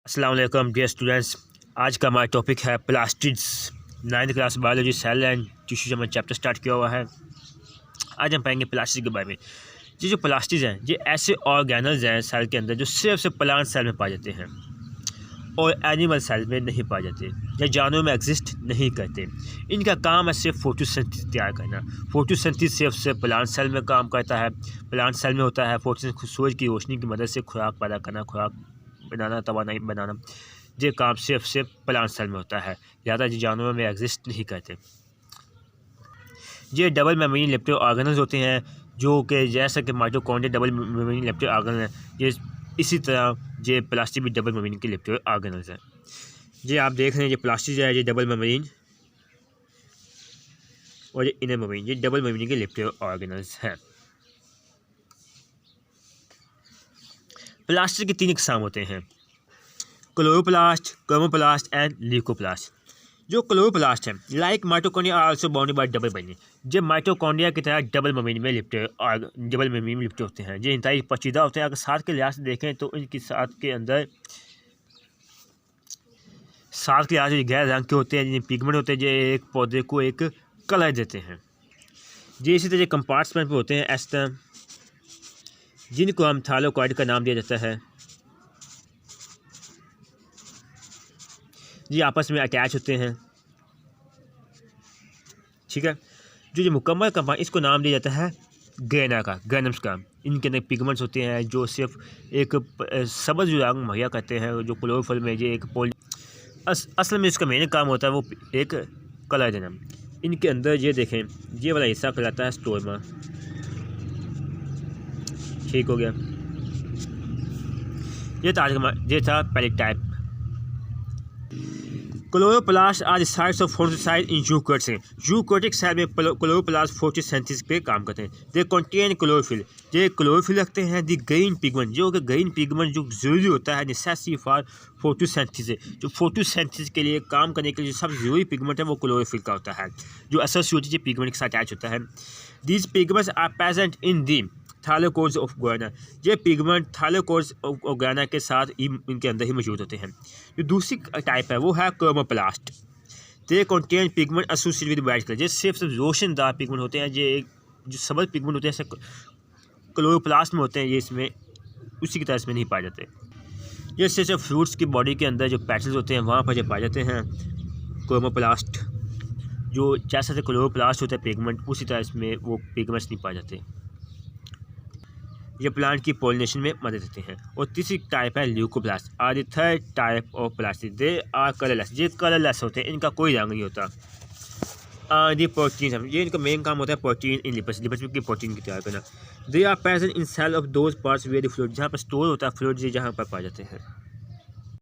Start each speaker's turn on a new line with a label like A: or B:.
A: अस्सलाम वालेकुम dear students. आज का हमारा टॉपिक है plastids. 9th class biology cell and tissue में चैप्टर स्टार्ट किया हुआ है। आज हम पढ़ेंगे प्लास्टिड के बारे में। ये जो प्लास्टिड्स हैं ये ऐसे ऑर्गेनल्स हैं सेल के अंदर जो सिर्फ प्लांट सेल में पाए जाते हैं और एनिमल सेल में नहीं पाए जाते या जानवरों में एग्जिस्ट नहीं करते। इनका काम है सिर्फ फोटोसिंथेसिस तैयार करना। फोटोसिंथेसिस सिर्फ प्लांट सेल में काम करता है। प्लांट सेल में होता है फोटोसिंथेसिस, सूरज की रोशनी की मदद से खुराक पैदा करना, खुराक बनाना, तवानाई बनाना। ये काम सिर्फ प्लांट सेल में होता है, ज़्यादा जानवरों में एग्जिस्ट नहीं करते। ये डबल मेम्ब्रेन लिपिड ऑर्गेनल्स होते हैं जो कि जैसा कि mitochondria double membrane lipid organelle है, ये इसी तरह ये प्लास्टिड भी डबल मेम्ब्रेन के लिपिड ऑर्गेनल्स हैं। ये आप देख रहे हैं ये प्लास्टिड है, ये डबल मेम्ब्रेन और ये इनर मेम्ब्रेन, ये डबल मेम्ब्रेन के लिपिड ऑर्गेनल्स हैं। प्लास्टिड के 3 इकसाम होते हैं, क्लोरोप्लास्ट, क्रोमोप्लास्ट एंड ल्यूकोप्लास्ट। जो क्लोरोप्लास्ट है like mitochondria are also bounded by double membrane. जब माइटोकॉन्ड्रिया की तरह डबल मेम्ब्रेन में लिपटे होते हैं, ये इंतहाई पेचीदा होते हैं। अगर साथ के लिहाज से देखें तो इनकी साथ के लिहाज से गहरे रंग के होते हैं, जिनमें पिगमेंट होते हैं जो एक पौधे को एक कलर देते हैं। ये इसी तरह कंपार्टमेंट पे होते हैं इस तरह, जिनको हम थाइलाकोइड का नाम दिया जाता है। ये आपस में अटैच होते हैं, ठीक है। जो मुकम्मल कंपाउंड इसको नाम दिया जाता है ग्रेना का, ग्रेनम्स का। इनके अंदर पिगमेंट्स होते हैं जो सिर्फ एक सब्ज़ रंग मुहैया करते हैं। जो क्लोरोफिल में ये एक असल में इसका मेन काम होता है वो एक कलर देना। इनके अंदर ये देखें, ये वाला हिस्सा कहलाता है स्टोरमा, ठीक हो गया। ये था पहले टाइप। क्लोरोप्लास्ट आज साइट्स ऑफ फोटोसाइट इन यूकैरियोट्स हैं। यूकैरियोटिक सेल में क्लोरोप्लास्ट फोटोसिंथेसिस पे काम करते हैं। दे कंटेन क्लोरोफिल, ये क्लोरोफिल रखते हैं। दी ग्रीन पिगमेंट, जो कि ग्रीन पिगमेंट जो ज़रूरी होता है नेसेसरी फॉर फोटोसिंथेसिस, जो फोटोसिंथेसिस के लिए काम करने के लिए जो सबसे ज़रूरी पिगमेंट है वो क्लोरोफिल का होता है, जो एसोसिएटेड पिगमेंट के साथ अटैच होता है। These pigments are present in the thylakoids of grana. ये पिगमेंट थाइलाकोइड्स ऑफ ग्रेना के साथ ही इनके अंदर ही मौजूद होते हैं। जो दूसरी टाइप है वो है chromoplast. They contain pigment associated with white colour. ये सिर्फ रोशनदार पिगमेंट होते हैं। ये जो सब्ज़ पिगमेंट होते हैं ऐसे क्लोरोप्लास्ट में होते हैं, ये इसमें उसी की तरह इसमें नहीं पाए जाते। ये सिर्फ फ्रूट्स की बॉडी के अंदर जो पेटल्स होते हैं वहाँ पर जो पाए जाते हैं क्रोमोप्लास्ट। जो जैसा क्लोरोप्लास्ट होता है पिगमेंट, उसी तरह इसमें वो पिगमेंट्स नहीं पाए जाते। ये प्लांट की पॉलिनेशन में मदद देते हैं। और तीसरी टाइप है leucoplast. Are the third type of plastid. They are colourless, ये कलरलेस होते हैं, इनका कोई रंग नहीं होता। दी प्रोटीन, ये इनका मेन काम होता है प्रोटीन इन लिपिड्स, लिपिड्स की प्रोटीन की तैयार करना। They are present in cell of those parts where the fluid, जहाँ पर स्टोर होता है फ्लूइड, जहाँ पर पाए जाते हैं।